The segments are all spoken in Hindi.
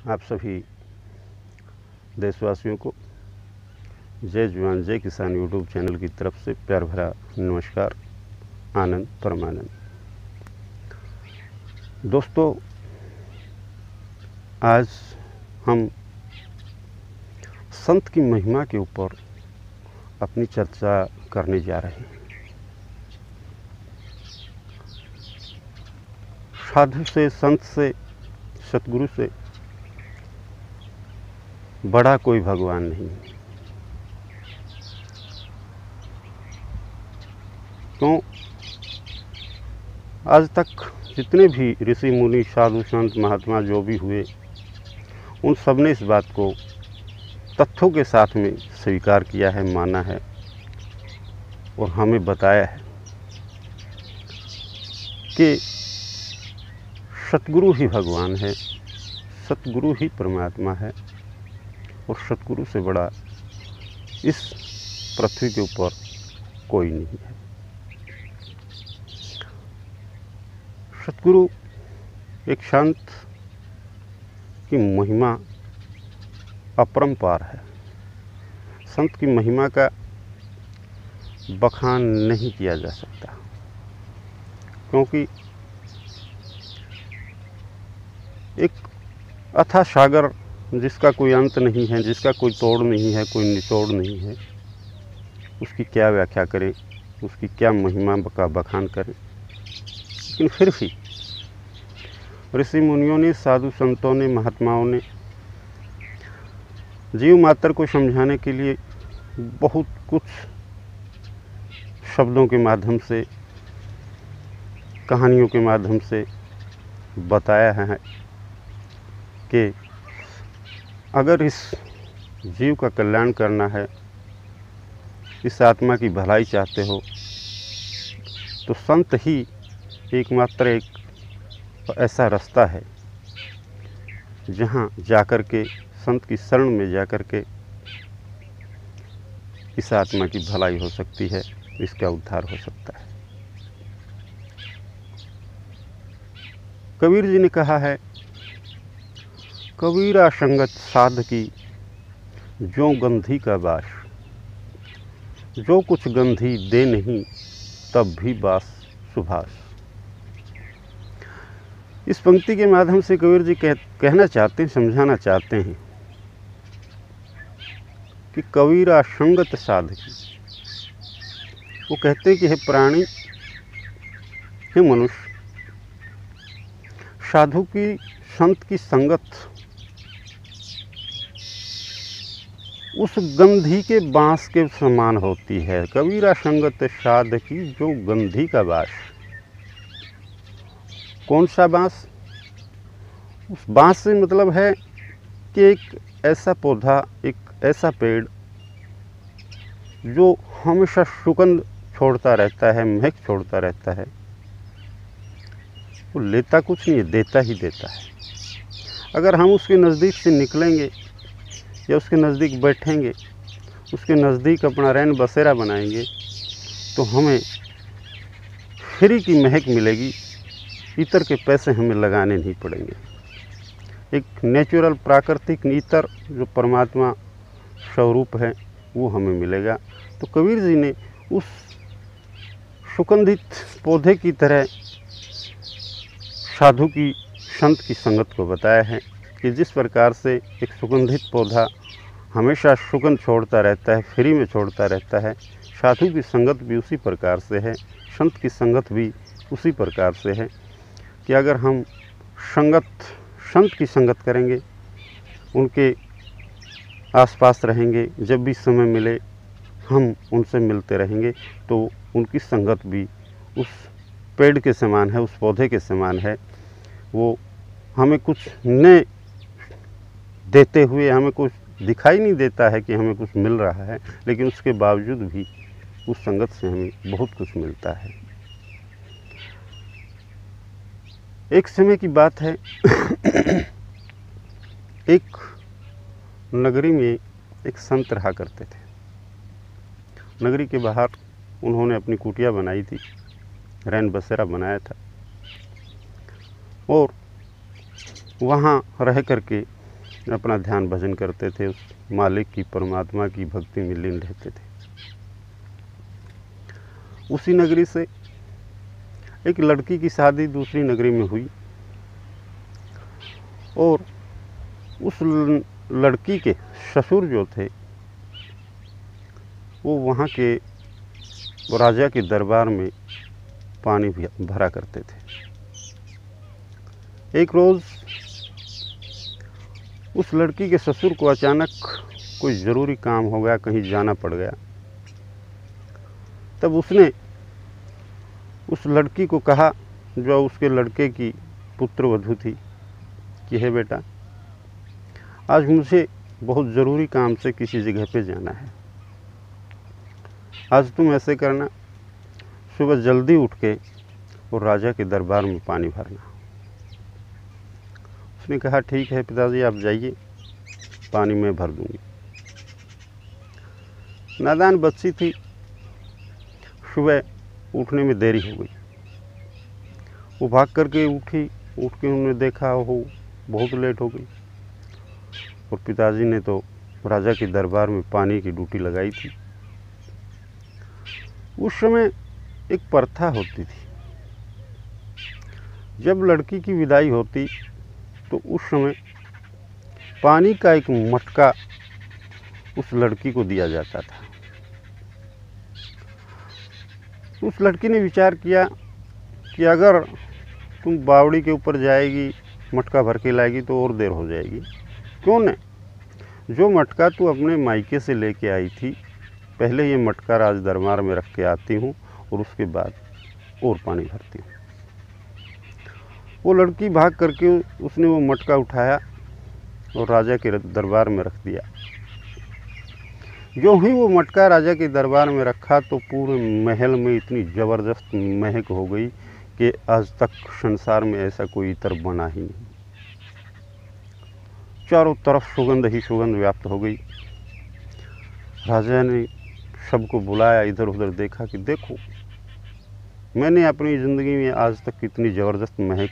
आप सभी देशवासियों को जय जवान जय किसान यूट्यूब चैनल की तरफ से प्यार भरा नमस्कार। आनंद परमानंद। दोस्तों, आज हम संत की महिमा के ऊपर अपनी चर्चा करने जा रहे हैं। साधु से, संत से, सतगुरु से बड़ा कोई भगवान नहीं। क्यों? आज तक जितने भी ऋषि मुनि, साधु संत, महात्मा जो भी हुए, उन सब ने इस बात को तथ्यों के साथ में स्वीकार किया है, माना है और हमें बताया है कि सतगुरु ही भगवान है, सतगुरु ही परमात्मा है और सतगुरु से बड़ा इस पृथ्वी के ऊपर कोई नहीं है। सतगुरु एक संत की महिमा अपरंपार है। संत की महिमा का बखान नहीं किया जा सकता, क्योंकि एक अथाह सागर जिसका कोई अंत नहीं है, जिसका कोई तोड़ नहीं है, कोई निचोड़ नहीं है, उसकी क्या व्याख्या करें, उसकी क्या महिमा का बखान करें। लेकिन फिर भी ऋषि मुनियों ने, साधु संतों ने, महात्माओं ने जीव मात्र को समझाने के लिए बहुत कुछ शब्दों के माध्यम से, कहानियों के माध्यम से बताया है कि अगर इस जीव का कल्याण करना है, इस आत्मा की भलाई चाहते हो, तो संत ही एकमात्र एक ऐसा रास्ता है जहाँ जाकर के, संत की शरण में जाकर के इस आत्मा की भलाई हो सकती है, इसका उद्धार हो सकता है। कबीर जी ने कहा है, कबीरा संगत साध की जो गंधी का बास, जो कुछ गंधी दे नहीं तब भी बास सुभाष। इस पंक्ति के माध्यम से कबीर जी कहना चाहते हैं, समझाना चाहते हैं कि कबीरा संगत साध की। वो कहते हैं कि हे प्राणी, हे मनुष्य, साधु की, संत की संगत उस गंधी के बांस के समान होती है। कबीरा संगत साध की जो गंधी का बांस। कौन सा बांस? उस बांस से मतलब है कि एक ऐसा पौधा, एक ऐसा पेड़ जो हमेशा सुगंध छोड़ता रहता है, महक छोड़ता रहता है। वो लेता कुछ नहीं है, देता ही देता है। अगर हम उसके नज़दीक से निकलेंगे या उसके नज़दीक बैठेंगे, उसके नज़दीक अपना रैन बसेरा बनाएंगे, तो हमें फ्री की महक मिलेगी, इतर के पैसे हमें लगाने नहीं पड़ेंगे। एक नेचुरल, प्राकृतिक इतर जो परमात्मा स्वरूप है वो हमें मिलेगा। तो कबीर जी ने उस सुगंधित पौधे की तरह साधु की, संत की संगत को बताया है कि जिस प्रकार से एक सुगंधित पौधा हमेशा सुगंध छोड़ता रहता है, फ्री में छोड़ता रहता है, साधु की संगत भी उसी प्रकार से है, संत की संगत भी उसी प्रकार से है कि अगर हम संत की संगत करेंगे, उनके आसपास रहेंगे, जब भी समय मिले हम उनसे मिलते रहेंगे, तो उनकी संगत भी उस पेड़ के समान है, उस पौधे के समान है। वो हमें कुछ न देते हुए, हमें कुछ दिखाई नहीं देता है कि हमें कुछ मिल रहा है, लेकिन उसके बावजूद भी उस संगत से हमें बहुत कुछ मिलता है। एक समय की बात है, एक नगरी में एक संत रहा करते थे। नगरी के बाहर उन्होंने अपनी कुटिया बनाई थी, रैन बसेरा बनाया था और वहाँ रह करके अपना ध्यान भजन करते थे, उस मालिक की, परमात्मा की भक्ति में लीन रहते थे। उसी नगरी से एक लड़की की शादी दूसरी नगरी में हुई और उस लड़की के ससुर जो थे वो वहाँ के राजा के दरबार में पानी भी भरा करते थे। एक रोज़ उस लड़की के ससुर को अचानक कोई ज़रूरी काम हो गया, कहीं जाना पड़ गया। तब उसने उस लड़की को कहा, जो उसके लड़के की पुत्रवधू थी, कि हे बेटा, आज मुझे बहुत ज़रूरी काम से किसी जगह पे जाना है। आज तुम ऐसे करना, सुबह जल्दी उठ के और राजा के दरबार में पानी भरना। उसने कहा, ठीक है पिताजी, आप जाइए, पानी मैं भर दूंगी। नादान बच्ची थी, सुबह उठने में देरी हो गई। वो भाग करके उठी, उठ के उन्होंने देखा हो बहुत लेट हो गई। और पिताजी ने तो राजा के दरबार में पानी की ड्यूटी लगाई थी। उस समय एक प्रथा होती थी, जब लड़की की विदाई होती तो उस समय पानी का एक मटका उस लड़की को दिया जाता था। उस लड़की ने विचार किया कि अगर तुम बावड़ी के ऊपर जाएगी, मटका भर के लाएगी तो और देर हो जाएगी। क्यों न जो मटका तू अपने मायके से लेके आई थी, पहले ये मटका राज दरबार में रख के आती हूँ और उसके बाद और पानी भरती हूँ। वो लड़की भाग करके उसने वो मटका उठाया और राजा के दरबार में रख दिया। जो ही वो मटका राजा के दरबार में रखा तो पूरे महल में इतनी ज़बरदस्त महक हो गई कि आज तक संसार में ऐसा कोई इत्र बना ही नहीं। चारों तरफ सुगंध ही सुगंध व्याप्त हो गई। राजा ने सबको बुलाया, इधर उधर देखा कि देखो, मैंने अपनी ज़िंदगी में आज तक इतनी ज़बरदस्त महक,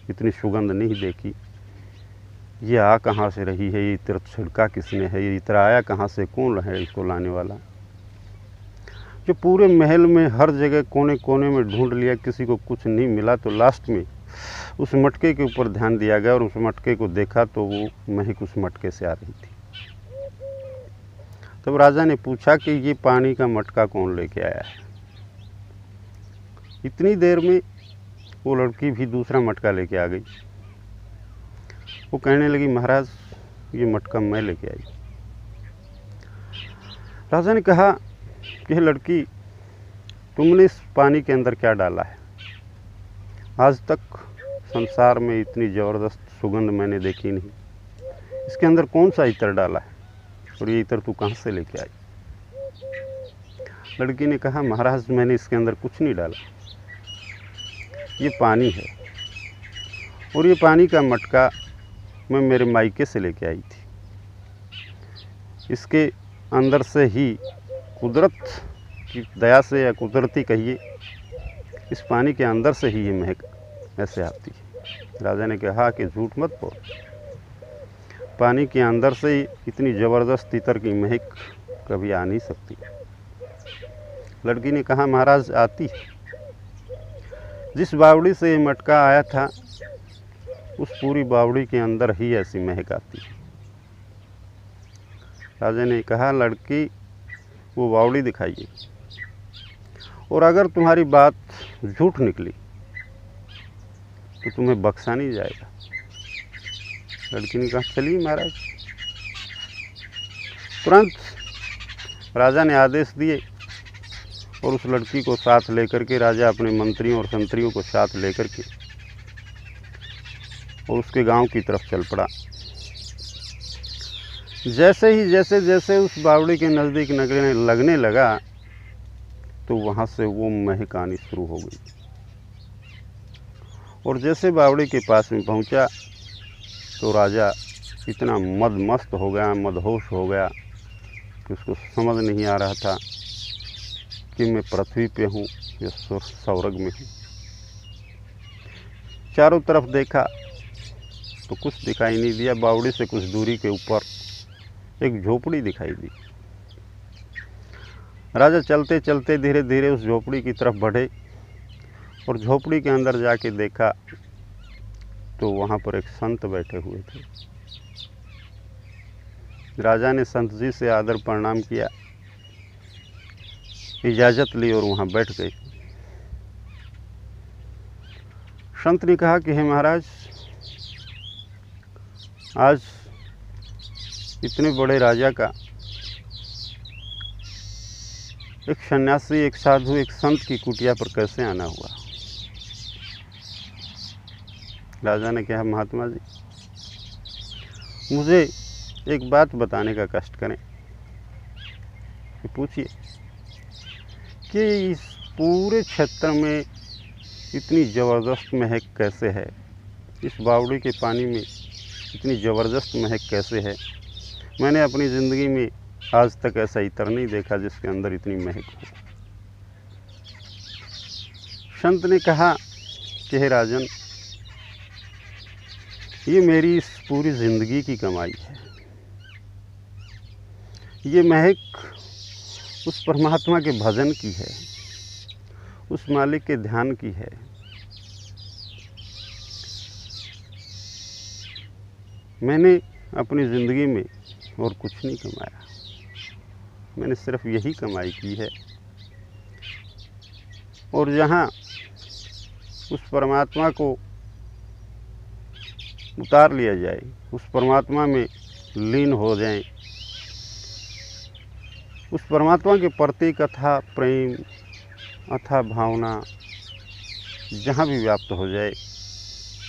इतनी सुगंध नहीं देखी। ये आ कहाँ से रही है, ये इत्र छिड़का किसने है, ये इत्र आया कहाँ से, कौन है इसको लाने वाला। जो पूरे महल में हर जगह कोने कोने में ढूंढ लिया, किसी को कुछ नहीं मिला। तो लास्ट में उस मटके के ऊपर ध्यान दिया गया और उस मटके को देखा तो वो महक उस मटके से आ रही थी। तब राजा ने पूछा कि ये पानी का मटका कौन लेके आया है। इतनी देर में वो लड़की भी दूसरा मटका लेके आ गई। वो कहने लगी, महाराज, ये मटका मैं लेके आई। राजा ने कहा कि लड़की, तुमने इस पानी के अंदर क्या डाला है? आज तक संसार में इतनी ज़बरदस्त सुगंध मैंने देखी नहीं। इसके अंदर कौन सा इत्र डाला है और ये इत्र तू कहाँ से लेके आई? लड़की ने कहा, महाराज, मैंने इसके अंदर कुछ नहीं डाला, ये पानी है और ये पानी का मटका मैं मेरे मायके से लेके आई थी। इसके अंदर से ही कुदरत की दया से, या कुदरती कहिए, इस पानी के अंदर से ही ये महक ऐसे आती है। राजा ने कहा कि झूठ मत बोल, पानी के अंदर से ही इतनी ज़बरदस्त इत्र की महक कभी आ नहीं सकती। लड़की ने कहा, महाराज, आती है। जिस बावड़ी से ये मटका आया था उस पूरी बावड़ी के अंदर ही ऐसी महक आती है। राजा ने कहा, लड़की, वो बावड़ी दिखाइए, और अगर तुम्हारी बात झूठ निकली तो तुम्हें बख्शा नहीं जाएगा। लड़की ने कहा, चलिए महाराज। तुरंत राजा ने आदेश दिए और उस लड़की को साथ लेकर के राजा अपने मंत्रियों और संतरियों को साथ लेकर के और उसके गांव की तरफ चल पड़ा। जैसे उस बावड़ी के नज़दीक लगने लगा तो वहाँ से वो महक आनी शुरू हो गई। और जैसे बावड़ी के पास में पहुँचा तो राजा इतना मदमस्त हो गया, मदहोश हो गया कि उसको समझ नहीं आ रहा था कि मैं पृथ्वी पे हूँ या स्वर्ग में हूँ। चारों तरफ देखा तो कुछ दिखाई नहीं दिया। बावड़ी से कुछ दूरी के ऊपर एक झोपड़ी दिखाई दी। राजा चलते चलते धीरे धीरे उस झोपड़ी की तरफ बढ़े और झोपड़ी के अंदर जाके देखा तो वहाँ पर एक संत बैठे हुए थे। राजा ने संत जी से आदर प्रणाम किया, इजाज़त ली और वहाँ बैठ गए। संत ने कहा कि हे महाराज, आज इतने बड़े राजा का एक सन्यासी, एक साधु, एक संत की कुटिया पर कैसे आना हुआ? राजा ने कहा, महात्मा जी, मुझे एक बात बताने का कष्ट करें। कि पूछिए। कि इस पूरे क्षेत्र में इतनी ज़बरदस्त महक कैसे है? इस बावड़ी के पानी में इतनी ज़बरदस्त महक कैसे है? मैंने अपनी ज़िंदगी में आज तक ऐसा इत्र नहीं देखा जिसके अंदर इतनी महक हो। संत ने कहा कि हे राजन, ये मेरी इस पूरी ज़िंदगी की कमाई है। ये महक उस परमात्मा के भजन की है, उस मालिक के ध्यान की है। मैंने अपनी ज़िंदगी में और कुछ नहीं कमाया, मैंने सिर्फ यही कमाई की है। और जहाँ उस परमात्मा को उतार लिया जाए, उस परमात्मा में लीन हो जाएं, उस परमात्मा के प्रति अथाह प्रेम, अथाह भावना जहाँ भी व्याप्त हो जाए,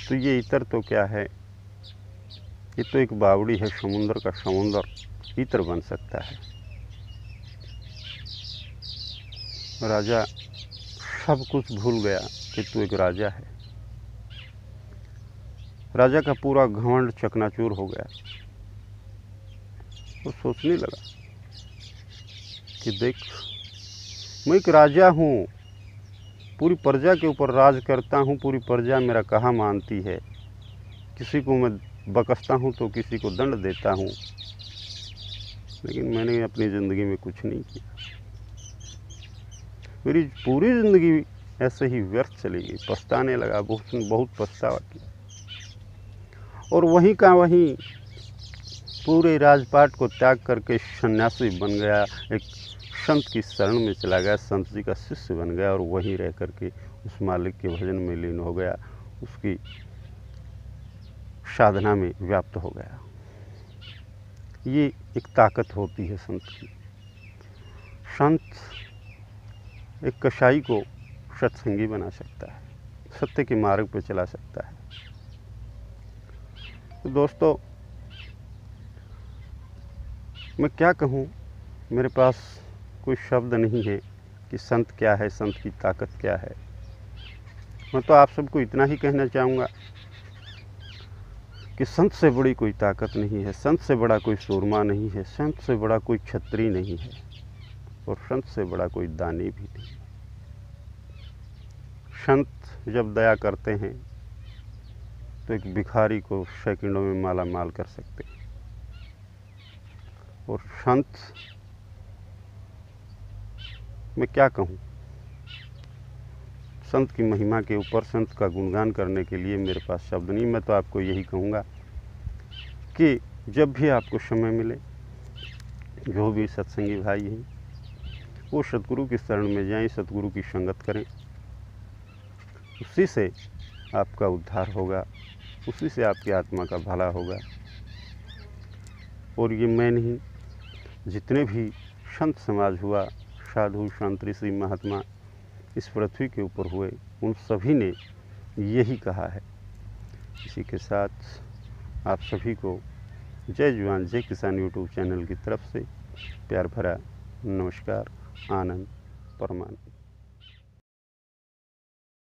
तो ये इत्र तो क्या है, ये तो एक बावड़ी है, समुंदर का समुंदर इत्र बन सकता है। राजा सब कुछ भूल गया कि तू एक राजा है। राजा का पूरा घमंड चकनाचूर हो गया। वो सोचने लगा कि देख, मैं एक राजा हूँ, पूरी प्रजा के ऊपर राज करता हूँ, पूरी प्रजा मेरा कहा मानती है। किसी को मैं बकसता हूँ तो किसी को दंड देता हूँ, लेकिन मैंने अपनी ज़िंदगी में कुछ नहीं किया। मेरी पूरी ज़िंदगी ऐसे ही व्यर्थ चली गई। पछताने लगा, बहुत पछतावा किया। और वहीं का वहीं पूरे राजपाट को त्याग करके सन्यासी बन गया, एक संत की शरण में चला गया, संत जी का शिष्य बन गया और वहीं रह करके उस मालिक के भजन में लीन हो गया, उसकी साधना में व्याप्त हो गया। ये एक ताकत होती है संत की। संत एक कसाई को सत्संगी बना सकता है, सत्य के मार्ग पर चला सकता है। तो दोस्तों, मैं क्या कहूँ, मेरे पास कोई शब्द नहीं है कि संत क्या है, संत की ताकत क्या है। मैं तो आप सबको इतना ही कहना चाहूँगा कि संत से बड़ी कोई ताकत नहीं है, संत से बड़ा कोई सूरमा नहीं है, संत से बड़ा कोई क्षत्रिय नहीं है, और संत से बड़ा कोई दानी भी नहीं। संत जब दया करते हैं तो एक भिखारी को सेकंडों में माला माल कर सकते हैं। और संत, मैं क्या कहूँ, संत की महिमा के ऊपर, संत का गुणगान करने के लिए मेरे पास शब्द नहीं। मैं तो आपको यही कहूँगा कि जब भी आपको समय मिले, जो भी सत्संगी भाई हैं, वो सतगुरु की शरण में जाएं, सतगुरु की संगत करें। उसी से आपका उद्धार होगा, उसी से आपकी आत्मा का भला होगा। और ये मैं नहीं, जितने भी संत समाज हुआ, साधु संत ऋषि महात्मा इस पृथ्वी के ऊपर हुए, उन सभी ने यही कहा है। इसी के साथ आप सभी को जय जवान जय किसान यूट्यूब चैनल की तरफ से प्यार भरा नमस्कार, आनंद, परमानंद।